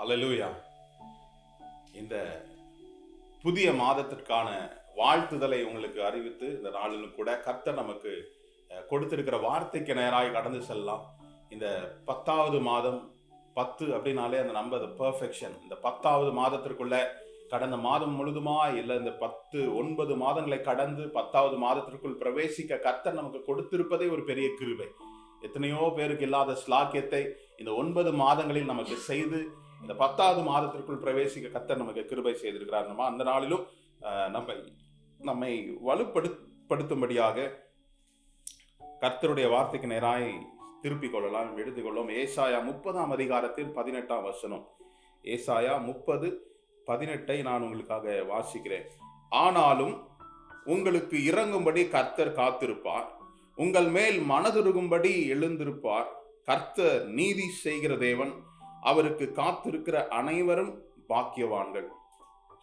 அல்லேலூயா. இந்த புதிய மாதத்திற்கான வாழ்த்துதலை உங்களுக்கு அறிவித்து இந்த நாளிலும் கூட கர்த்தர் நமக்கு கொடுத்திருக்கிற வார்த்தைக்கு நேராக கடந்து செல்லலாம். இந்த 10வது மாதம், 10 அப்படின்னாலே அந்த நம்பர் பெர்ஃபெக்ஷன். இந்த 10வது மாதத்திற்குள்ள கடந்த மாதம் முழுதுமா இல்லை, இந்த 9 மாதங்களை கடந்து 10வது மாதத்திற்குள் பிரவேசிக்க கர்த்தர் நமக்கு கொடுத்திருப்பதே ஒரு பெரிய கிருபை. எத்தனையோ பேருக்கு இல்லாத ஸ்லாக்கியத்தை இந்த 9 மாதங்களில் நமக்கு செய்து இந்த 10வது மாதத்திற்குள் பிரவேசிக்க கர்த்தர் நமக்கு கிருபை செய்திருக்கிறார். நம்ம அந்த நாளிலும் நம்மை வலுப்படுத்தும்படியாக கர்த்தருடைய வார்த்தைக்கு நேராய் திருப்பிக் கொள்ளலாம், எழுதிக் கொள்ளும். ஏசாயா 30ஆம் அதிகாரத்தில் 18ஆம் வசனம். ஏசாயா 30:18 நான் உங்களுக்காக வாசிக்கிறேன். ஆனாலும் உங்களுக்கு இறங்கும்படி கர்த்தர் காத்திருப்பார், உங்கள் மேல் மனதுருகும்படி எழுந்திருப்பார். கர்த்தர் நீதி செய்கிற தேவன், அவருக்கு காத்திருக்கிற அனைவரும் பாக்கியவான்கள்.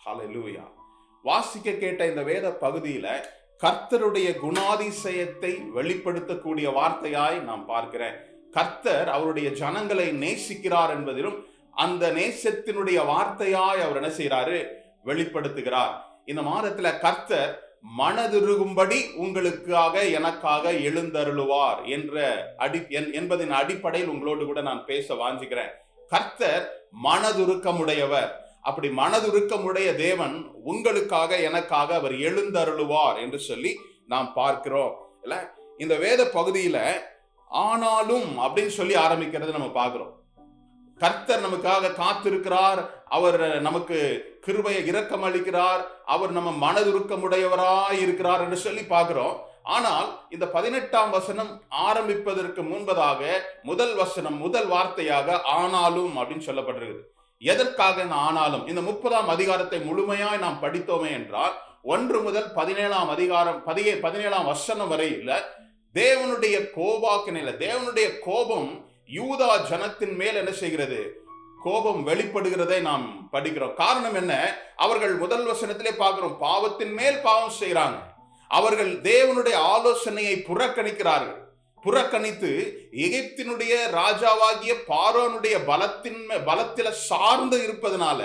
ஹல்லேலூயா. வாசிக்க கேட்ட இந்த வேத பகுதியில கர்த்தருடைய குணாதிசயத்தை வெளிப்படுத்தக்கூடிய வார்த்தையாய் நாம் பார்க்கிறேன். கர்த்தர் அவருடைய ஜனங்களை நேசிக்கிறார் என்பதிலும் அந்த நேசத்தினுடைய வார்த்தையாய் அவர் என்ன செய்யறாரு, வெளிப்படுத்துகிறார். இந்த மாதத்துல கர்த்தர் மனதுருகும்படி உங்களுக்காக எனக்காக எழுந்தருளுவார் என்பதின் அடிப்படையில் உங்களோடு கூட நான் பேச வாஞ்சிக்கிறேன். கர்த்தர் மனதுருக்கமுடையவர். அப்படி மனதுருக்கமுடைய தேவன் உங்களுக்காக எனக்காக அவர் எழுந்தருளுவார் என்று சொல்லி நாம் பார்க்கிறோம். இல்ல, இந்த வேத பகுதியில ஆனாலும் அப்படின்னு சொல்லி ஆரம்பிக்கிறது நம்ம பார்க்கிறோம். கர்த்தர் நமக்காக காத்திருக்கிறார், அவர் நமக்கு கிருபையை இரக்கம் அளிக்கிறார், அவர் நம்ம மனதுருக்கமுடையவராய் இருக்கிறார் என்று சொல்லி பார்க்கிறோம். ஆனால் இந்த 18ஆம் வசனம் ஆரம்பிப்பதற்கு முன்பதாக முதல் வார்த்தையாக ஆனாலும் அப்படின்னு சொல்லப்பட்டிருக்குது. எதற்காக இந்த ஆனாலும்? இந்த 30ஆம் அதிகாரத்தை முழுமையாய் நாம் படித்தோமே என்றால் 1 முதல் 17ஆம் அதிகாரம் 17ஆம் வசனம் வரையில் தேவனுடைய கோபாக்கினையில தேவனுடைய கோபம் யூதா ஜனத்தின் மேல் என்ன செய்கிறது, கோபம் வெளிப்படுகிறதை நாம் படிக்கிறோம். காரணம் என்ன? அவர்கள் முதல் வசனத்திலே பார்க்கிறோம், பாவத்தின் மேல் பாவம் செய்கிறாங்க. அவர்கள் தேவனுடைய ஆலோசனையை புறக்கணித்து எகிப்தினுடைய ராஜாவாகிய பார்வோனுடைய பலத்தில சார்ந்து இருப்பதனால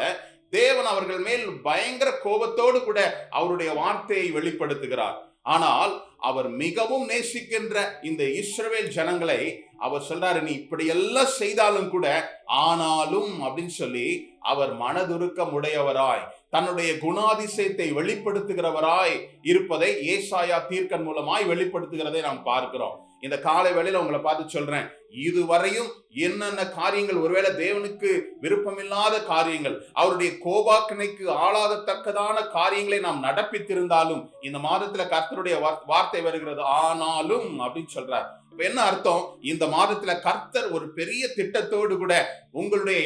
தேவன் அவர்கள் மேல் பயங்கர கோபத்தோடு கூட அவருடைய வார்த்தையை வெளிப்படுத்துகிறார். ஆனால் அவர் மிகவும் நேசிக்கின்ற இந்த இஸ்ரவேல் ஜனங்களை அவர் சொல்றாரு, நீ இப்படி எல்லாம் செய்தாலும் கூட ஆனாலும் அப்படின்னு சொல்லி அவர் மனதுருக்கம் உடையவராய் தன்னுடைய குணாதிசயத்தை வெளிப்படுத்துகிறவராய் இருப்பதை ஏசாயா தீர்க்கன் மூலமாய் வெளிப்படுத்துகிறதை நாம் பார்க்கிறோம். இந்த காலை வேளையில உங்களை பார்த்து சொல்றேன், இதுவரையும் என்னென்ன காரியங்கள் ஒருவேளை தேவனுக்கு விருப்பமில்லாத காரியங்கள், அவருடைய கோபாக்கனைக்கு ஆளாகத்தக்கதான காரியங்களை நாம் நடப்பித்திருந்தாலும் இந்த மாதத்துல கர்த்தருடைய வார்த்தை வருகிறது, ஆனாலும் அப்படின்னு சொல்றார். என்ன அர்த்தம்? இந்த மாதத்துல கர்த்தர் ஒரு பெரிய திட்டத்தோடு கூட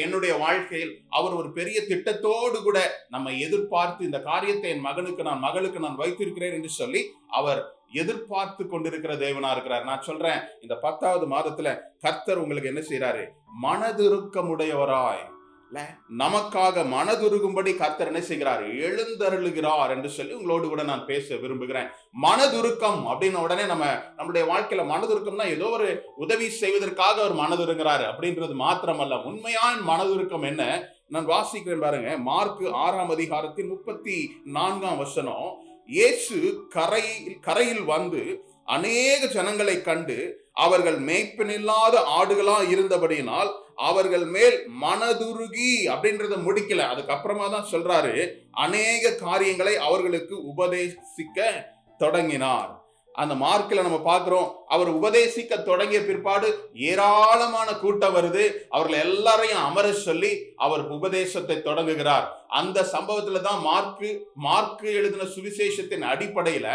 என்னுடைய வாழ்க்கையில் அவர் ஒரு பெரிய திட்டத்தோடு கூட நம்ம எதிர்பார்த்து இந்த காரியத்தை என் மகளுக்கு நான் வைத்திருக்கிறேன் என்று சொல்லி அவர் எதிர்பார்த்து கொண்டிருக்கிற தேவனா இருக்கிறார். நான் சொல்றேன், இந்த 10வது மாதத்துல கர்த்தர் உங்களுக்கு என்ன செய்யறாரு, மனதுருக்கமுடையவராய் நமக்காக மனதுருகும்படி கர்த்தர் என்ன செய்கிறார், எழுந்தருளுகிறார் என்று சொல்லி உங்களோடு கூட நான் பேச விரும்புகிறேன். மனதுருக்கம் அப்படின்ன உடனே நம்முடைய வாழ்க்கையில மனதுருக்கம்னா ஏதோ ஒரு உதவி செய்வதற்காக அவர் மனதுருங்கிறாரு அப்படின்றது மாத்திரமல்ல. உண்மையான மனதுருக்கம் என்ன? நான் வாசிக்கிறேன் பாருங்க. மார்க்கு 6ஆம் அதிகாரத்தின் 34ஆம் வசனம். இயேசு கரையில் வந்து அநேக ஜனங்களை கண்டு அவர்கள் மேய்ப்பனில்லாத ஆடுகளா இருந்தபடியினால் அவர்கள் மேல் மனதுருகி அப்படின்றத முடிக்கல. அதுக்கப்புறமா தான் சொல்றாரு, அநேக காரியங்களை அவர்களுக்கு உபதேசிக்க தொடங்கினார். அந்த மார்க்கில் நம்ம பார்க்கிறோம், அவர் உபதேசிக்க தொடங்கிய பிற்பாடு ஏராளமான கூட்டம் வருது. அவர்கள் எல்லாரையும் அமர சொல்லி அவர் உபதேசத்தை தொடங்குகிறார். அந்த சம்பவத்துல தான் மார்க்கு எழுதின சுவிசேஷத்தின் அடிப்படையில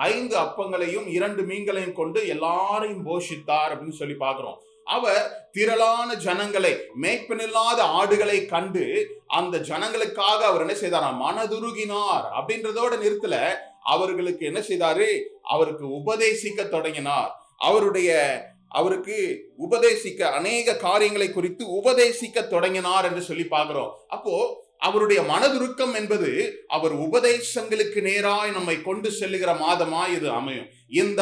5 அப்பங்களையும் 2 மீன்களையும் கொண்டு எல்லாரையும் போஷித்தார் அப்படின்னு சொல்லி பார்க்கிறோம். அவர் திரளான ஜனங்களை, மேய்ப்பனில்லாத ஆடுகளை கண்டு அந்த ஜனங்களுக்காக அவர் என்ன செய்தார், மனதுருகினார் அப்படின்றதோட நிறுத்தல. அவர்களுக்கு என்ன செய்தாரு, அவருக்கு உபதேசிக்க தொடங்கினார். அவருக்கு உபதேசிக்க அநேக காரியங்களை குறித்து உபதேசிக்க தொடங்கினார் என்று சொல்லி பார்க்கிறோம். அப்போ அவருடைய மனதுருக்கம் என்பது அவர் உபதேசங்களுக்கு நேராய் நம்மை கொண்டு செல்லுகிற மாதமாய் இது அமையும். இந்த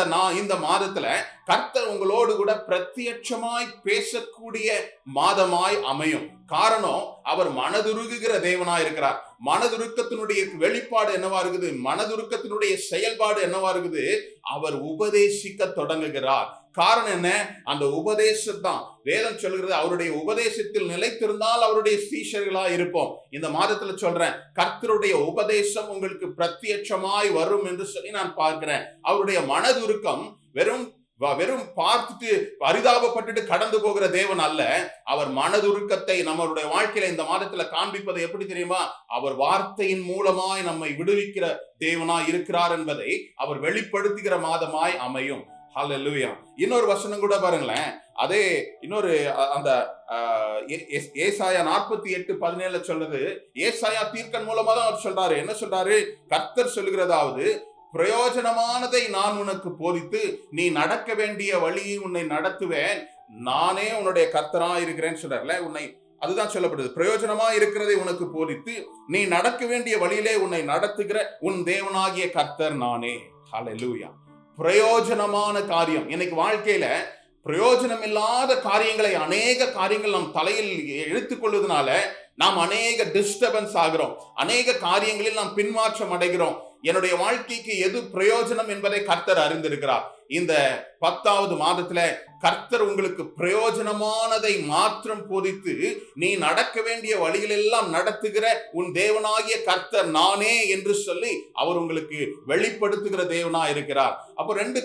மாதத்துல கர்த்தர் உங்களோடு கூட பிரத்யட்சமாய் பேசக்கூடிய மாதமாய் அமையும். காரணம், அவர் மனதுருகுகிற தேவனாய் இருக்கிறார். மனதுருக்கத்தினுடைய வெளிப்பாடு என்னவா இருக்குது? மனதுருக்கத்தினுடைய செயல்பாடு என்னவா இருக்குது? அவர் உபதேசிக்க தொடங்குகிறார். காரணம் என்ன? அந்த உபதேசத்தான் வேதம் சொல்கிறது. அவருடைய உபதேசத்தில் நிலைத்திருந்தால் அவருடைய சீஷர்களா இருப்போம். இந்த மாதத்துல சொல்றேன், கர்த்தருடைய உபதேசம் உங்களுக்கு பிரத்யட்சமாய் வரும் என்று சொல்லி நான் பார்க்கிறேன். அவருடைய மனதுருக்கம் வெறும் பார்த்துட்டு பரிதாபப்பட்டுட்டு கடந்து போகிற தேவன் அல்ல. அவர் மனதுருக்கத்தை நம்மளுடைய வாழ்க்கையில இந்த மாதத்துல காண்பிப்பது எப்படி தெரியுமா? அவர் வார்த்தையின் மூலமாய் நம்மை விடுவிக்கிற தேவனாய் இருக்கிறார் என்பதை அவர் வெளிப்படுத்துகிற மாதமாய் அமையும். ஹல்லேலூயா. இன்னொரு வசனம் கூட பாருங்களேன். அதே இன்னொரு அந்த ஏசாயா 48:17 சொல்றது, ஏசாயா தீர்க்கன் மூலமா தான் அவர் சொல்றாரு. என்ன சொல்றாரு? கர்த்தர் சொல்லுகிறதாவது, பிரயோஜனமானதை நான் உனக்கு போதித்து நீ நடக்க வேண்டிய வழியை உன்னை நடத்துவேன், நானே உன்னுடைய கர்த்தரா இருக்கிறேன்னு சொல்றாருல. அதுதான் சொல்லப்படுது. பிரயோஜனமா இருக்கிறதை உனக்கு போதித்து நீ நடக்க வேண்டிய வழியிலே உன்னை நடத்துகிற உன் தேவனாகிய கர்த்தர் நானே. ஹல்லேலூயா. பிரயோஜனமான காரியம். இன்னைக்கு வாழ்க்கையில பிரயோஜனம் இல்லாத காரியங்களை, அநேக காரியங்கள் நம் தலையில் எடுத்துக்கொள்வதனால நாம் அநேக டிஸ்டர்பன்ஸ் ஆகிறோம். அநேக காரியங்களில் நாம் பின்மாற்றம் அடைகிறோம். என்னுடைய வாழ்க்கைக்கு எது பிரயோஜனம் என்பதை கர்த்தர் அறிந்திருக்கிறார். இந்த 10வது மாதத்துல கர்த்தர் உங்களுக்கு பிரயோஜனமானதை மாத்திரம் போதித்து நீ நடக்க வேண்டிய வழிகளெல்லாம் நடத்துகிற உன் தேவனாகிய கர்த்தர் நானே என்று சொல்லி அவர் உங்களுக்கு வெளிப்படுத்துகிற தேவனா இருக்கிறார். அப்போ ரெண்டு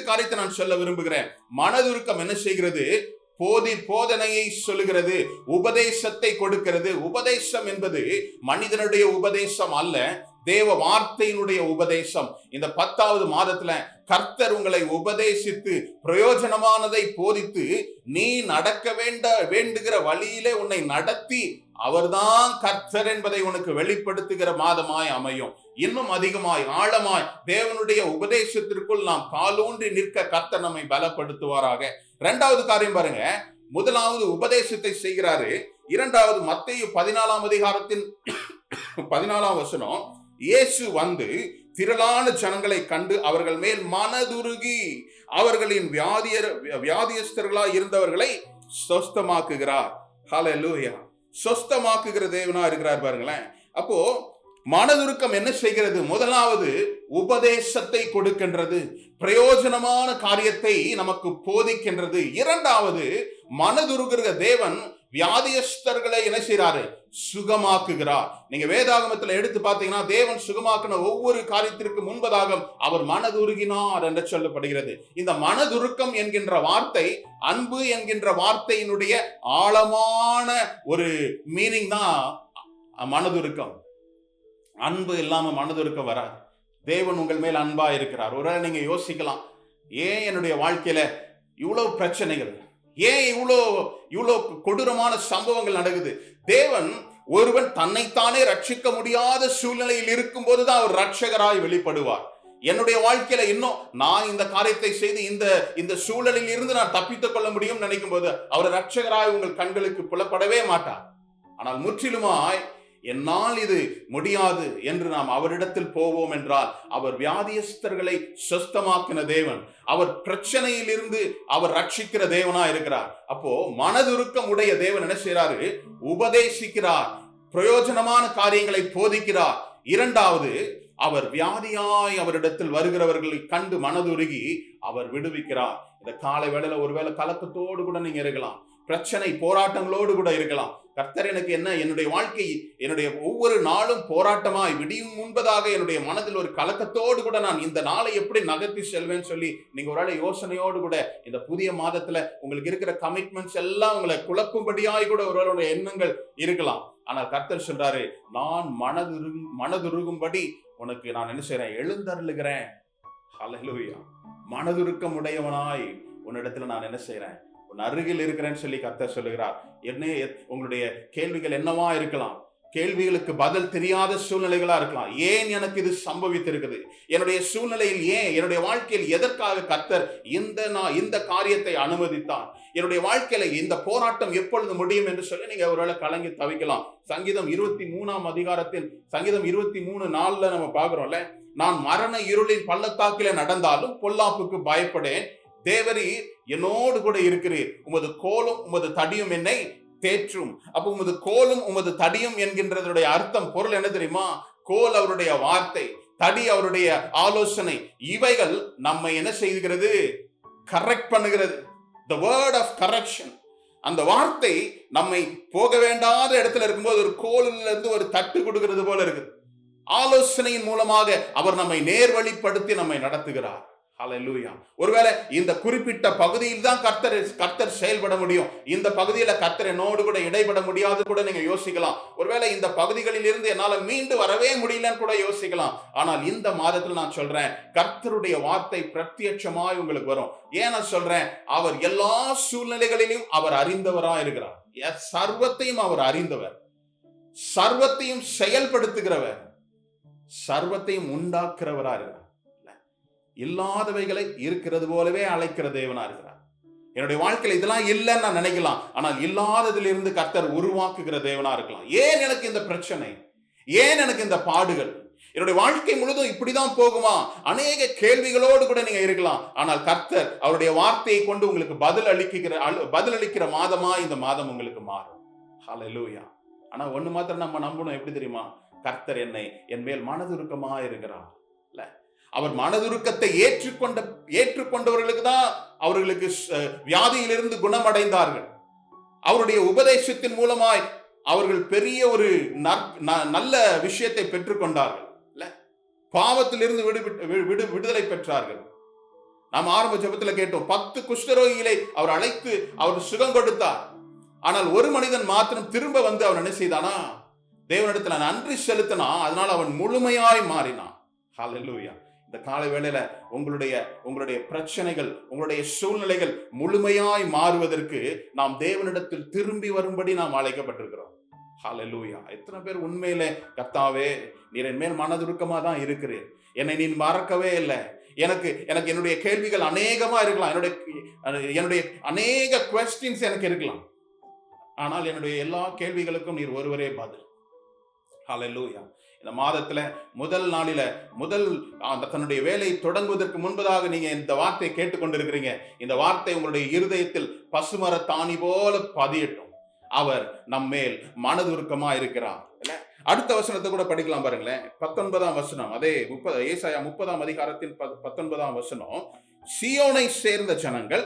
காரியத்தை நான் சொல்ல விரும்புகிறேன். மனதுருக்கம் என்ன செய்கிறது? போதனையை சொல்லுகிறது, உபதேசத்தை கொடுக்கிறது. உபதேசம் என்பது மனிதனுடைய உபதேசம் அல்ல, தேவ வார்த்தையினுடைய உபதேசம். இந்த 10வது மாதத்துல கர்த்தர் உங்களை உபதேசித்து பிரயோஜனமானதை போதித்து நீ நடக்க வேண்டுகிற வழியிலே உன்னை நடத்தி அவர்தான் கர்த்தர் என்பதை உனக்கு வெளிப்படுத்துகிற மாதமாய் அமையும். இன்னும் அதிகமாய் ஆழமாய் தேவனுடைய உபதேசத்திற்குள் நாம் காலூன்றி நிற்க கர்த்தர் நம்மை பலப்படுத்துவாராக. 2வது காரியம் பாருங்க. முதலாவது உபதேசத்தை செய்கிறாரு. 2வது மத்தேயு 14ஆம் அதிகாரத்தின் 14ஆம் வசனம், இயேசு வந்து திரளான ஜனங்களை கண்டு அவர்கள் மேல் மனதுருகி அவர்களின் வியாதியஸ்தர்களாய் இருந்தவர்களை சொஸ்தமாக்குகிறார். ஹல்லேலூயா. சொஸ்தமாக்குகிற தேவனா இருக்கிறார் பாருங்களேன். அப்போ மனதுருக்கம் என்ன செய்கிறது? முதலாவது உபதேசத்தை கொடுக்கின்றது, பிரயோஜனமான காரியத்தை நமக்கு போதிக்கின்றது. 2வது மனதுருகிற தேவன் வியாதியஸ்தர்களை என்ன செய்யறாரு? சுகமாக்குகிறார். நீங்க வேதாகமத்தில் எடுத்து பார்த்தீங்கன்னா தேவன் சுகமாக்கின ஒவ்வொரு காரியத்திற்கு முன்பதாக அவர் மனதுருகினார் என்று சொல்லப்படுகிறது. இந்த மனதுருக்கம் என்கின்ற வார்த்தை அன்பு என்கின்ற வார்த்தையினுடைய ஆழமான ஒரு மீனிங் தான் மனதுருக்கம். அன்பு இல்லாம மனதுருக்கம் வராது. தேவன் உங்கள் மேல் அன்பா இருக்கிறார். ஒருவேளை நீங்க யோசிக்கலாம், ஏன் என்னுடைய வாழ்க்கையில இவ்வளவு பிரச்சனைகள், ஏன் இவ்வளோ கொடூரமான சம்பவங்கள் நடக்குது? தேவன் ஒருவன் தன்னைத்தானே ரட்சிக்க முடியாத சூழ்நிலையில் இருக்கும் போதுதான் அவர் ரட்சகராய் வெளிப்படுவார். என்னுடைய வாழ்க்கையில இன்னும் நான் இந்த காரியத்தை செய்து இந்த சூழலில் இருந்து நான் தப்பித்துக் கொள்ள முடியும் நினைக்கும் போது அவர் ரட்சகராய் உங்கள் கண்களுக்கு புலப்படவே மாட்டார். ஆனால் முற்றிலுமாய் என்னால் இது முடியாது என்று நாம் அவரிடத்தில் போவோம் என்றால் அவர் வியாதியஸ்தர்களை சொஸ்தமாக்கின தேவன், அவர் பிரச்சனையில் இருந்து அவர் ரட்சிக்கிற தேவனா இருக்கிறார். அப்போ மனதுருக்கம் உடைய தேவன் என்ன செய்யறாரு? உபதேசிக்கிறார், பிரயோஜனமான காரியங்களை போதிக்கிறார். 2வது அவர் வியாதியாய் அவரிடத்தில் வருகிறவர்களை கண்டு மனதுருகி அவர் விடுவிக்கிறார். இந்த காலை வேளையில ஒருவேளை கலக்கத்தோடு கூட நீங்க இருக்கலாம், பிரச்சனை போராட்டங்களோடு கூட இருக்கலாம். கர்த்தர் எனக்கு என்ன, என்னுடைய வாழ்க்கை, என்னுடைய ஒவ்வொரு நாளும் போராட்டமாய் விடியும் முன்பதாக என்னுடைய மனதில் ஒரு கலக்கத்தோடு கூட நான் இந்த நாளை எப்படி நகர்த்தி செல்வேன்னு சொல்லி நீங்க ஒரு யோசனையோடு கூட இந்த புதிய மாதத்துல உங்களுக்கு இருக்கிற கமிட்மெண்ட்ஸ் எல்லாம் உங்களை குழப்பும்படியாய் கூட ஒருவருடைய எண்ணங்கள் இருக்கலாம். ஆனால் கர்த்தர் சொல்றாரு, நான் மனதுருகும்படி உனக்கு நான் என்ன செய்றேன்? எழுந்தருளுகிறேன். ஹல்லேலூயா. மனதுருக்கம் உடையவனாய் உன்னிடத்துல நான் என்ன செய்றேன்? உன் அருகில் இருக்கிறேன்னு சொல்லி கர்த்தர் சொல்லுகிறார். என்ன உங்களுடைய கேள்விகள் என்னவா இருக்கலாம்? கேள்விகளுக்கு பதில் தெரியாத சூழ்நிலைகளா இருக்கலாம். ஏன் எனக்கு இது சம்பவித்திருக்குது, என்னுடைய சூழ்நிலையில் ஏன், என்னுடைய வாழ்க்கையில் எதற்காக கர்த்தர் இந்த காரியத்தை அனுமதித்தார், என்னுடைய வாழ்க்கையில இந்த போராட்டம் எப்பொழுது முடியும் என்று சொல்லி நீங்க ஒருவேளை கலங்கி தவிக்கலாம். சங்கீதம் 23 அதிகாரத்தில் சங்கீதம் 23:4 நம்ம பாக்குறோம்ல, நான் மரண இருளின் பள்ளத்தாக்கில நடந்தாலும் பொல்லாப்புக்கு பயப்படேன், தேவரீர் என்னோடு கூட இருக்கிறீர், உமது கோலும் உமது தடியும் என்னை தேற்றும். அப்ப உமது கோலும் உமது தடியும் என்கின்றதுடைய அர்த்தம், பொருள் என்ன தெரியுமா? கோல் அவருடைய வார்த்தை, தடி அவருடைய ஆலோசனை, இவைகள் நம்மை என்ன செய்கிறது? கரெக்ட் பண்ணுகிறது. The word of correction. அந்த வார்த்தை நம்மை போக வேண்டாத இடத்துல இருக்கும்போது ஒரு கோலில் இருந்து ஒரு தட்டு கொடுக்கிறது போல இருக்குது. ஆலோசனையின் மூலமாக அவர் நம்மை நேர்வழிப்படுத்தி நம்மை நடத்துகிறார். ஹல்லேலூயா. ஒருவேளை இந்த குறிப்பிட்ட பகுதியில் தான் கர்த்தர் செயல்பட முடியும், இந்த பகுதியில கர்த்தர் என்னோடு கூட இடைபட முடியாது கூட நீங்க யோசிக்கலாம். ஒருவேளை இந்த பகுதிகளில் இருந்து என்னால மீண்டு வரவே முடியலன்னு கூட யோசிக்கலாம். ஆனால் இந்த மாதத்தில் நான் சொல்றேன், கர்த்தருடைய வார்த்தை பிரத்யட்சமாய் உங்களுக்கு வரும். ஏன் நான் சொல்றேன்? அவர் எல்லா சூழ்நிலைகளிலும் அவர் அறிந்தவரா இருக்கிறார். சர்வத்தையும் அவர் அறிந்தவர், சர்வத்தையும் செயல்படுத்துகிறவர், சர்வத்தையும் உண்டாக்குறவரா இருக்கிறார். இல்லாதவைகளை இருக்கிறது போலவே அழைக்கிற தேவனா இருக்கிறார். என்னுடைய வாழ்க்கையில இதெல்லாம் இல்லைன்னு நான் நினைக்கலாம், ஆனால் இல்லாததிலிருந்து கர்த்தர் உருவாக்குகிற தேவனா இருக்கலாம். ஏன் எனக்கு இந்த பிரச்சனை, ஏன் எனக்கு இந்த பாடுகள், என்னுடைய வாழ்க்கை முழுதும் இப்படிதான் போகுமா? அநேக கேள்விகளோடு கூட நீங்க இருக்கலாம். ஆனால் கர்த்தர் அவருடைய வார்த்தையை கொண்டு உங்களுக்கு பதில் அளிக்கிற மாதமா இந்த மாதம் உங்களுக்கு மாறும். ஹல்லேலூயா. ஆனா ஒண்ணு மாத்திரம் நம்ம நம்பணும், எப்படி தெரியுமா? கர்த்தர் என் மேல் மனதுருக்கமா இருக்கிறார். அவர் மனதுருக்கத்தை ஏற்றுக்கொண்டவர்களுக்கு தான் அவர்களுக்கு வியாதியிலிருந்து குணமடைந்தார்கள். அவருடைய உபதேசத்தின் மூலமாய் அவர்கள் பெரிய ஒரு நல்ல விஷயத்தை பெற்றுக்கொண்டார்கள். பாவத்திலிருந்து விடுதலை பெற்றார்கள். நாம் ஆரம்ப ஜெபத்தில் கேட்டோம், 10 குஷ்டரோகிகளை அவர் அழைத்து அவர் சுகம் கொடுத்தார். ஆனால் ஒரு மனிதன் மாத்திரம் திரும்ப வந்து அவன் என்ன செய்தானா? தேவனிடத்துல நன்றி செலுத்தினா, அதனால அவன் முழுமையாய் மாறினான். ஹல்லேலூயா. இந்த காலை வேளையில உங்களுடைய பிரச்சனைகள், உங்களுடைய சூழ்நிலைகள் முழுமையாய் மாறுவதற்கு நாம் தேவனிடத்தில் திரும்பி வரும்படி நாம் அழைக்கப்பட்டிருக்கிறோம். ஹல்லேலூயா. எத்தனை பேர் உண்மையிலே, கர்த்தாவே நீர் என் மேல் மனதுருக்கமா தான் இருக்கிறீர், என்னை நீ மறக்கவே இல்லை, எனக்கு என்னுடைய கேள்விகள் அநேகமா இருக்கலாம், என்னுடைய அநேக குவெஸ்டின்ஸ் எனக்கு இருக்கலாம், ஆனால் என்னுடைய எல்லா கேள்விகளுக்கும் நீர் ஒருவரே பதில். ஹல்லேலூயா. இந்த மாதத்துல முதல் நாளில தன்னுடைய வேலை தொடங்குவதற்கு முன்பதாக நீங்க இந்த வார்த்தையை கேட்டுக்கொண்டிருக்கிறீங்க. இந்த வார்த்தை உங்களுடைய இருதயத்தில் பசுமர தாணி போல பதியட்டும். அவர் நம்மேல் மனதுருக்கமா இருக்கிறார். அடுத்த வசனத்தை கூட படிக்கலாம் பாருங்களேன். 19ஆம் வசனம், அதே ஏசாயா 30ஆம் அதிகாரத்தின் 19ஆம் வசனம். சீயோனை சேர்ந்த ஜனங்கள்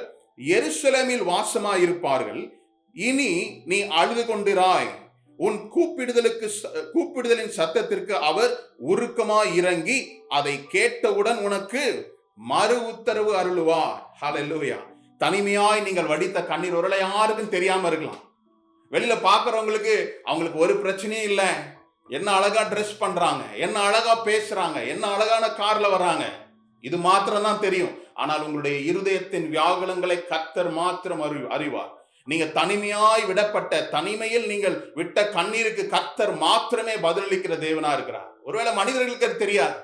எருசலேமில் வாசமாயிருப்பார்கள், இனி நீ அழுது கொண்டிராய், உன் கூப்பிடுதலின் சத்தத்திற்கு அவர் உருக்கமாய் இறங்கி அதை கேட்டவுடன் உனக்கு மறு உத்தரவு அருளுவார். ஹல்லேலூயா. தனிமையாய் நீங்கள் வடித்த கண்ணீர் ஒருவேளை யாருக்கும் தெரியாம இருக்கலாம். வெளியில பாக்குறவங்களுக்கு அவங்களுக்கு ஒரு பிரச்சனையும் இல்லை, என்ன அழகா ட்ரெஸ் பண்றாங்க, என்ன அழகா பேசுறாங்க, என்ன அழகான கார்ல வர்றாங்க, இது மாத்திரம் தான் தெரியும். ஆனால் உங்களுடைய இருதயத்தின் வியாகுலங்களை கர்த்தர் மாத்திரம் அறிவார். நீங்க தனிமையாய் விடப்பட்ட தனிமையில் நீங்கள் விட்ட கண்ணீருக்கு கர்த்தர் மாத்திரமே பதிலளிக்கிற தேவனா இருக்கிறார். ஒருவேளை மனிதர்களுக்கு தெரியாது,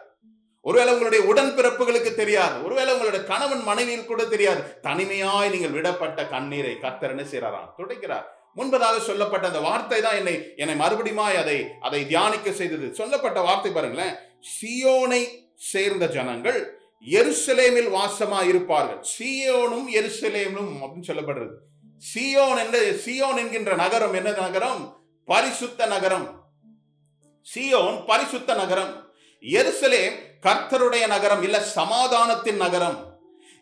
ஒருவேளை உங்களுடைய உடன்பிறப்புகளுக்கு தெரியாது, ஒருவேளை உங்களுடைய கணவன் மனைவியில் கூட தெரியாது. தனிமையாய் நீங்கள் விடப்பட்ட கண்ணீரை கர்த்தர் என்ன செய்யறாராம்? துடைக்கிறார். முன்பதாக சொல்லப்பட்ட அந்த வார்த்தை தான் என்னை மறுபடியுமாய் அதை தியானிக்க செய்தது. சொல்லப்பட்ட வார்த்தை பாருங்களேன், சீயோனை சேர்ந்த ஜனங்கள் எருசலேமில் வாசமா இருப்பார்கள். சீயோனும் எருசலேமும் அப்படின்னு சொல்லப்படுறது. சீயோன் என்கின்ற நகரம் என்ன நகரம்? பரிசுத்த நகரம். சீயோன் பரிசுத்த நகரம். எருசலேம் கர்த்தருடைய நகரம், இல்ல சமாதானத்தின் நகரம்.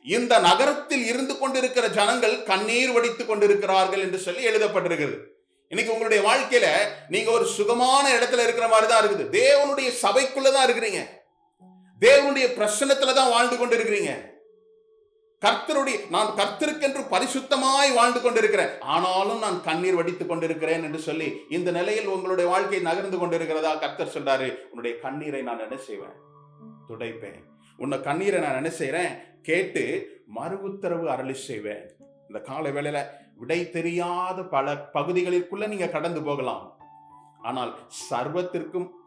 இந்த நகரத்தில் இருந்து கொண்டிருக்கிற ஜனங்கள் கண்ணீர் வடித்துக் கொண்டிருக்கிறார்கள் என்று சொல்லி எழுதப்பட்டிருக்கிறது. இன்னைக்கு உங்களுடைய வாழ்க்கையில நீங்க ஒரு சுகமான இடத்துல இருக்கிற மாதிரி தான் இருக்குது. தேவனுடைய சபைக்குள்ளதான் இருக்கிறீங்க, தேவனுடைய பிரசன்னத்துல தான் வாழ்ந்து கொண்டிருக்கிறீங்க. நான் கர்த்தருக்கென்று பரிசுத்தமாய் வாழ்ந்து கொண்டிருக்கிறேன், ஆனாலும் நான் கண்ணீர் வடித்துக் கொண்டிருக்கிறேன் என்று சொல்லி இந்த நிலையில் உங்களுடைய வாழ்க்கை நகர்ந்து கொண்டிருக்கிறதா? கர்த்தர் சொல்றாரு, உன்னுடைய கண்ணீரை நான் என்ன செய்வேன்? துடைப்பேன். உன்னை கண்ணீரை நான் என்ன செய்யறேன்? கேட்டு மறு உத்தரவு அருளி செய்வேன். இந்த காலை வேளையில விடை தெரியாத பல பகுதிகளுக்குள்ள நீங்க கடந்து போகலாம். ஆனால்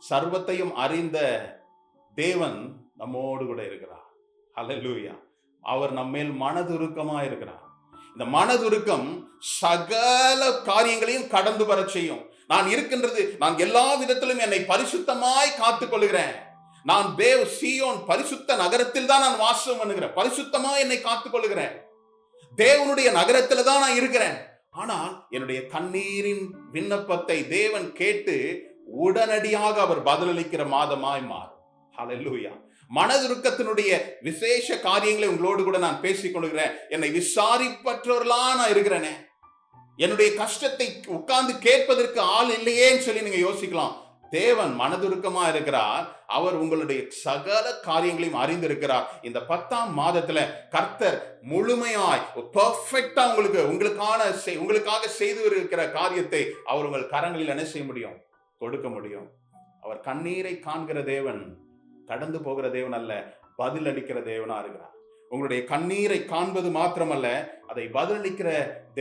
சர்வத்தையும் அறிந்த தேவன் நம்மோடு கூட இருக்கிறார். ஹல்லேலூயா. அவர் நம்மேல் மனதுருக்கமா இருக்கிறார். இந்த மனதுருக்கம் சகல காரியங்களையும் கடந்து வர செய்யும். நான் இருக்கின்றது, நான் எல்லா விதத்திலும் என்னை பரிசுத்தமாய் காத்துக் கொள்கிறேன். நான் சீயோன் பரிசுத்த நகரத்தில் தான் நான் வாசம் பண்ணுகிறேன். பரிசுத்தமா என்னை காத்துக் கொள்கிறேன். தேவனுடைய நகரத்துல தான் நான் இருக்கிறேன். ஆனால் என்னுடைய கண்ணீரின் விண்ணப்பத்தை தேவன் கேட்டு உடனடியாக அவர் பதிலளிக்கிற மாதமாய் மாறும். ஹல்லேலூயா. மனதுருக்கத்தினுடைய விசேஷ காரியங்களை உங்களோடு கூட நான் பேசிக் கொள்கிறேன். என்னை விசாரிப்பற்றவர்களா நான் இருக்கிறேனே, என்னுடைய கஷ்டத்தை உட்கார்ந்து கேட்பதற்கு ஆள் இல்லையேன்னு சொல்லி நீங்க யோசிக்கலாம். தேவன் மனதுருக்கமா இருக்கிறார். அவர் உங்களுடைய சகல காரியங்களையும் அறிந்திருக்கிறார். இந்த 10ஆம் மாதத்துல கர்த்தர் முழுமையாய் பெர்ஃபெக்ட்டா உங்களுக்காக செய்து இருக்கிற காரியத்தை அவர் உங்கள் கரங்களில் என்ன செய்ய முடியும்? கொடுக்க முடியும். அவர் கண்ணீரை காண்கிற தேவன், கடந்து போகிற தேவன் அல்ல, பதில் அளிக்கிற தேவனா இருக்கிறார். உங்களுடைய கண்ணீரை காண்பது மாத்திரமல்ல, அதை பதிலளிக்கிற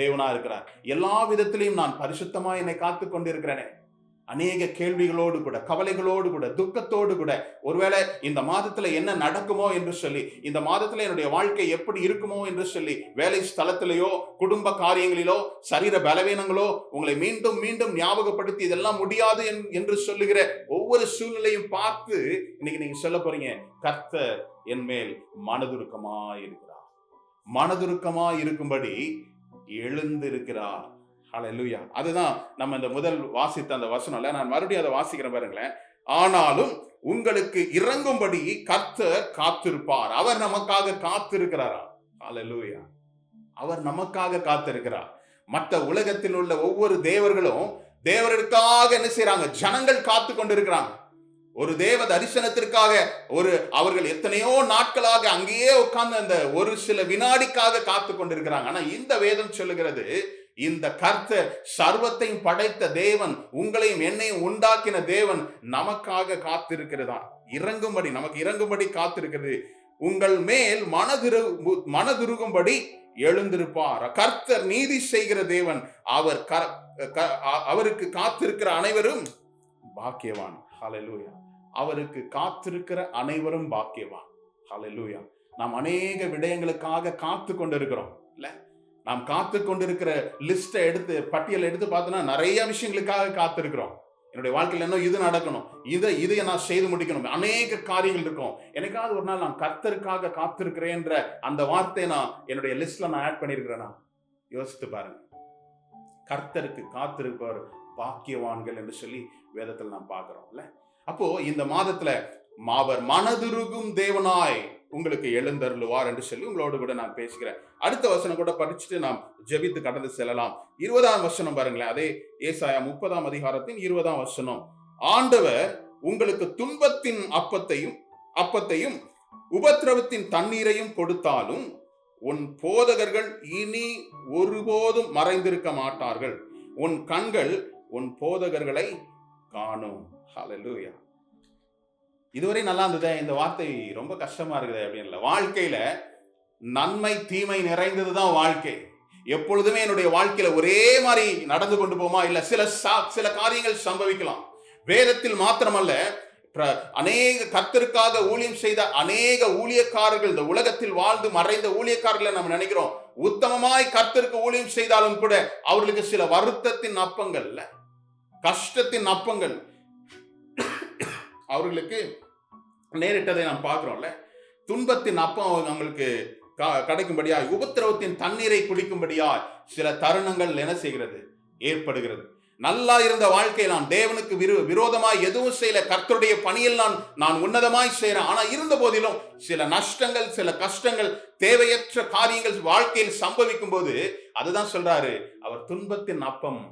தேவனா இருக்கிறார். எல்லா விதத்திலையும் நான் பரிசுத்தமா என்னை காத்து கொண்டிருக்கிறேனே, அநேக கேள்விகளோடு கூட, கவலைகளோடு கூட, துக்கத்தோடு கூட, ஒருவேளை இந்த மாதத்துல என்ன நடக்குமோ என்று சொல்லி, இந்த மாதத்துல என்னுடைய வாழ்க்கை எப்படி இருக்குமோ என்று சொல்லி, வேலை ஸ்தலத்திலேயோ குடும்ப காரியங்களிலோ சரீர பலவீனங்களோ உங்களை மீண்டும் மீண்டும் ஞாபகப்படுத்தி இதெல்லாம் முடியாது என்று சொல்லுகிற ஒவ்வொரு சூழ்நிலையும் பார்த்து இன்னைக்கு நீங்க சொல்ல போறீங்க, கர்த்தர் என் மேல் மனதுருக்கமா இருக்கிறார். மனதுருக்கமா இருக்கும்படி எழுந்திருக்கிறார். ஹல்லேலூயா. அதுதான் நம்ம இந்த முதல் வாசித்த அந்த வசனம்ல. நான் மறுபடியும் அதை வாசிக்கிறேன் பாருங்களேன். ஆனாலும் உங்களுக்கு இறங்கும்படி கர்த்தர் காத்திருப்பார். அவர் நமக்காக காத்திருக்கிறாரா? ஹல்லேலூயா. அவர் நமக்காக காத்திருக்கிறார். மற்ற உலகத்தில் உள்ள ஒவ்வொரு தேவர்களும் தேவர்களுக்காக என்ன செய்யறாங்க? ஜனங்கள் காத்து கொண்டிருக்கிறாங்க. ஒரு தேவ தரிசனத்திற்காக அவர்கள் எத்தனையோ நாட்களாக அங்கேயே உட்கார்ந்து அந்த ஒரு சில வினாடிக்காக காத்து கொண்டிருக்கிறாங்க. ஆனா இந்த வேதம் சொல்லுகிறது, இந்த கர்த்தர் சர்வத்தையும் படைத்த தேவன், உங்களையும் என்னையும் உண்டாக்கின தேவன் நமக்காக காத்திருக்கிறதா, நமக்கு இறங்கும்படி காத்திருக்கிறது. உங்கள் மேல் மனதுருகும்படி எழுந்திருப்பார். கர்த்தர் நீதி செய்கிற தேவன். அவருக்கு காத்திருக்கிற அனைவரும் பாக்கியவான். ஹல்லேலூயா. அவருக்கு காத்திருக்கிற அனைவரும் பாக்கியவான். ஹல்லேலூயா. நாம் அநேக விடயங்களுக்காக காத்து கொண்டிருக்கிறோம் இல்ல? நாம் காத்து கொண்டிருக்கிற பட்டியல் எடுத்து பார்த்தோம்னா நிறைய விஷயங்களுக்காக காத்திருக்கிறோம். என்னுடைய வாழ்க்கையில் என்ன இது நடக்கணும், இதை நான் செய்து முடிக்கணும், அநேக காரியங்கள் இருக்கும். எனக்காவது ஒரு நாள் நான் கர்த்தருக்காக காத்திருக்கிறேன்ற அந்த வார்த்தையை நான் என்னுடைய லிஸ்ட்ல நான் ஆட் பண்ணியிருக்கிறேன்னா யோசித்து பாருங்க. கர்த்தருக்கு காத்திருப்பவர் பாக்கியவான்கள் என்று சொல்லி வேதத்தில் நாம் பார்க்கிறோம்ல. அப்போ இந்த மாதத்துல அவர் மனதுருகும் தேவனாய் உங்களுக்கு எழுந்தருளுவார் என்று சொல்லி உங்களோடு கூட நான் பேசுகிறேன். அடுத்த வசனம் கூட படிச்சுட்டு நாம் ஜெபித்து கடந்து செல்லலாம். 20ஆம் வசனம் பாருங்களேன். அதே ஏசாயா 30ஆம் அதிகாரத்தின் 20ஆம் வசனம். ஆண்டவர் உங்களுக்கு துன்பத்தின் அப்பத்தையும் உபத்திரவத்தின் தண்ணீரையும் கொடுத்தாலும் உன் போதகர்கள் இனி ஒருபோதும் மறைந்திருக்க மாட்டார்கள். உன் கண்கள் உன் போதகர்களை காணும். ஹல்லேலூயா. இதுவரை நல்லா இருந்தது, இந்த வார்த்தை ரொம்ப கஷ்டமா இருக்குது அப்படின்னு. வாழ்க்கையில நன்மை தீமை நிறைந்ததுதான் வாழ்க்கை. எப்பொழுதுமே என்னுடைய வாழ்க்கையில ஒரே மாதிரி நடந்து கொண்டு போமா? இல்ல சில காரியங்கள் சம்பவிக்கலாம். வேதத்தில் மாத்திரமல்ல, அநேக கர்த்தருக்காக ஊழியம் செய்த அநேக ஊழியக்காரர்கள், இந்த உலகத்தில் வாழ்ந்து மறைந்த ஊழியக்காரர்களை நம்ம நினைக்கிறோம் உத்தமமாய் கர்த்தருக்கு ஊழியம் செய்தாலும் கூட அவர்களுக்கு சில வருத்தத்தின் அப்பங்கள், கஷ்டத்தின் அப்பங்கள் அவர்களுக்கு நேரிட்டதை நாம் பார்க்கிறோம்ல. துன்பத்தின் அப்பம் அவங்களுக்கு கிடைக்கும்படியாய், உபத்திரவத்தின் தண்ணீரை குடிக்கும்படியாய் சில தருணங்கள் என்ன செய்கிறது? ஏற்படுகிறது. நல்லா இருந்த வாழ்க்கையில் நான் தேவனுக்கு விரோதமாய் எதுவும் செய்யல, கர்த்தருடைய பணியில் நான் உன்னதமாய் செய்யறேன். ஆனா இருந்த போதிலும் சில நஷ்டங்கள், சில கஷ்டங்கள், தேவையற்ற காரியங்கள் வாழ்க்கையில் சம்பவிக்கும் போது அதுதான் சொல்றாரு, அவர் துன்பத்தின் அப்பம்,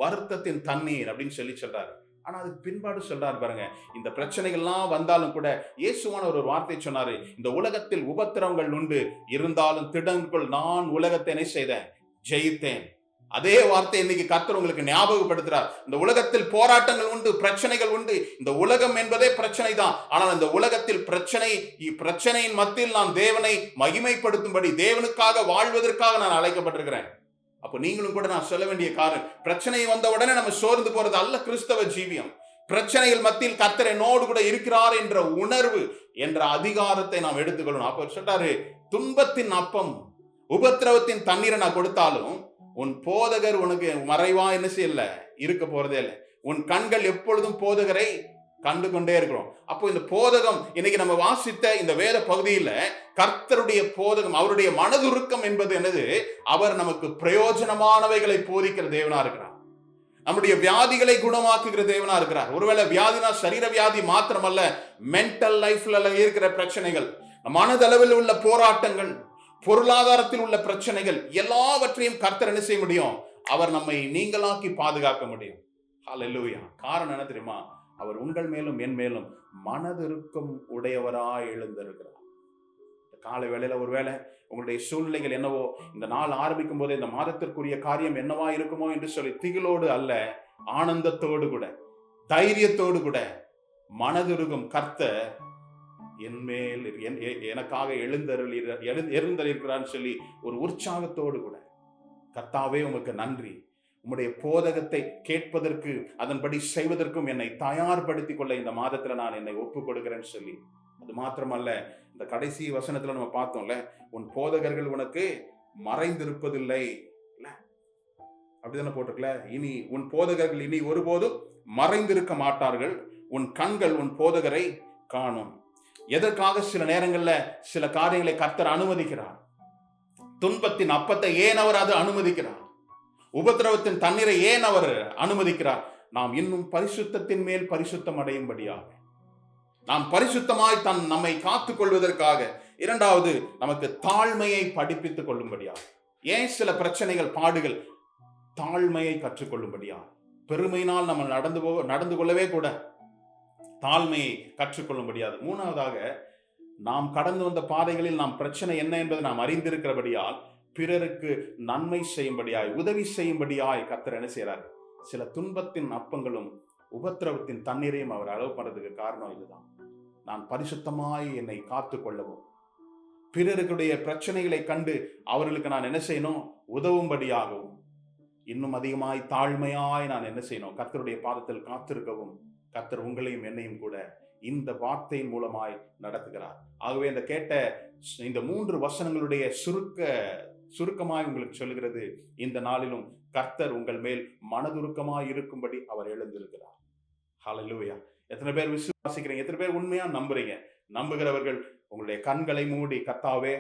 வருத்தத்தின் தண்ணீர் அப்படின்னு சொல்லி சொல்றாரு. ஆனா அதுக்கு பின்பாடு சொல்றாரு பாருங்க, இந்த பிரச்சனைகள்லாம் வந்தாலும் கூட இயேசுவான ஒரு வார்த்தை சொன்னாரு, இந்த உலகத்தில் உபத்திரவங்கள் உண்டு, இருந்தாலும் திடன்குள், நான் உலகத்தை என்ன செய்தேன்? ஜெயித்தேன். அதே வார்த்தை இன்னைக்கு கர்த்தர் உங்களுக்கு ஞாபகப்படுத்துறார். இந்த உலகத்தில் போராட்டங்கள் உண்டு, பிரச்சனைகள் உண்டு. இந்த உலகம் என்பதே பிரச்சனை தான். ஆனால் இந்த உலகத்தில் பிரச்சனையின் மத்தியில் நான் தேவனை மகிமைப்படுத்தும்படி, தேவனுக்காக வாழ்வதற்காக நான் அழைக்கப்பட்டிருக்கிறேன். அப்போ நீங்களும் கூட நான் சொல்ல வேண்டிய காரணம், பிரச்சனை வந்த உடனே நம்ம சோர்ந்து போறது அல்ல கிறிஸ்தவ ஜீவியம். பிரச்சனைகள் மத்தியில் கர்த்தர் என்னோடு கூட இருக்கிறார் என்ற உணர்வு, என்ற அதிகாரத்தை நாம் எடுத்துக்கொள்ளணும். அப்ப சொல்றாரு, துன்பத்தின் அப்பம் உபத்திரவத்தின் தண்ணீரை நான் கொடுத்தாலும் உன் போதகர் உனக்கு மறைவா என்ன செய்யல இருக்க போறதே இல்லை. உன் கண்கள் எப்பொழுதும் போதகரை கண்டு கொண்டே இருக்கிறோம். அப்போ இந்த போதகம், இன்னைக்கு நம்ம வாசித்த இந்த வேத பகுதியில கர்த்தருடைய போதகம், அவருடைய மனதுருக்கம் என்பது என்னது? அவர் நமக்கு பிரயோஜனமானவைகளை போதிக்கிற தேவனா இருக்கிறார். நம்முடைய வியாதிகளை குணமாக்குகிற தேவனா இருக்கிறார். ஒருவேளை வியாதினா சரீர வியாதி மாத்திரமல்ல, மென்டல் லைஃப்ல இருக்கிற பிரச்சனைகள், மனதளவில் உள்ள போராட்டங்கள், பொருளாதாரத்தில் உள்ள பிரச்சனைகள் எல்லாவற்றையும் கர்த்தர் என்ன செய்ய முடியும்? அவர் நம்மை நீங்களாக்கி பாதுகாக்க முடியும். ஹல்லேலூயா. காரணம் என்ன தெரியுமா? அவர் உங்கள் மேலும் என் மேலும் மனதிருக்கம் உடையவராய் எழுந்திருக்கிறார். காலை வேளையில ஒருவேளை உங்களுடைய சூழ்நிலைகள் என்னவோ, இந்த நாள் ஆரம்பிக்கும் போது இந்த மாதத்திற்குரிய காரியம் என்னவா இருக்குமோ என்று சொல்லி திகிலோடு அல்ல, ஆனந்தத்தோடு கூட, தைரியத்தோடு கூட, மனதிருக்கும் கர்த்தர் என்மேல் எனக்காக எழுந்தருளிருக்கிறான்னு சொல்லி ஒரு உற்சாகத்தோடு கூட, கர்த்தாவே உமக்கு நன்றி, உம்முடைய போதகத்தை கேட்பதற்கு அதன்படி செய்வதற்கும் என்னை தயார்படுத்திக் கொள்ள இந்த மாதத்துல நான் என்னை ஒப்புக் கொடுக்கிறேன்னு சொல்லி. அது மாத்திரமல்ல, இந்த கடைசி வசனத்துல நம்ம பார்த்தோம்ல, உன் போதகர்கள் உனக்கு மறைந்திருப்பதில்லை, அப்படிதானே போட்டிருக்கல? இனி உன் போதகர்கள் இனி ஒருபோதும் மறைந்திருக்க மாட்டார்கள், உன் கண்கள் உன் போதகரை காணும். எதற்காக சில நேரங்கள்ல சில காரியங்களை கர்த்தர் அனுமதிக்கிறார்? துன்பத்தின் அப்பத்தை ஏன் அவர் அது அனுமதிக்கிறார்? உபத்திரவத்தின் தண்ணீரை ஏன் அவர் அனுமதிக்கிறார்? நாம் இன்னும் பரிசுத்தத்தின் மேல் பரிசுத்தம் அடையும்படியாக, நாம் பரிசுத்தமாய் நம்மை காத்துக் கொள்வதற்காக. இரண்டாவது, நமக்கு தாழ்மையை படிப்பித்துக் கொள்ளும்படியாக. ஏன் சில பிரச்சனைகள், பாடுகள்? தாழ்மையை கற்றுக்கொள்ளும்படியாக. பெருமையினால் நம்ம நடந்து கொள்ளவே கூட தாழ்மையை கற்றுக்கொள்ளும்படியாது. மூணாவதாக, நாம் கடந்து வந்த பாதைகளில் நாம் பிரச்சனை என்ன என்பதை நாம் அறிந்திருக்கிறபடியால் பிறருக்கு நன்மை செய்யும்படியாய், உதவி செய்யும்படியாய் கர்த்தர் என்ன செய்யறார்? சில துன்பத்தின் அப்பங்களும் உபத்திரவத்தின் தண்ணீரையும் அவர் அளவு பண்றதுக்கு காரணம் இதுதான். நான் பரிசுத்தமாய் என்னை காத்து கொள்ளவும், பிறருக்குடைய பிரச்சனைகளை கண்டு அவர்களுக்கு நான் என்ன செய்யணும்? உதவும்படியாகவும், இன்னும் அதிகமாய் தாழ்மையாய் நான் என்ன செய்யணும்? கர்த்தருடைய பாதத்தில் காத்திருக்கவும் கர்த்தர் உங்களையும் என்னையும் கூட இந்த வார்த்தையின் மூலமாய் நடத்துகிறார். ஆகவே இந்த கேட்ட இந்த 3 வசனங்களுடைய சுருக்கமாய் உங்களுக்கு சொல்லுகிறது, இந்த நாளிலும் கர்த்தர் உங்கள் மேல் மனதுருக்கமாய் இருக்கும்படி அவர் எழுந்திருக்கிறார். ஹல்லேலூயா. எத்தனை பேர் விசுவாசிக்கிறீங்க? எத்தனை பேர் உண்மையா நம்புறீங்க? நம்புகிறவர்கள் உங்களுடைய கண்களை மூடி, கர்த்தாவே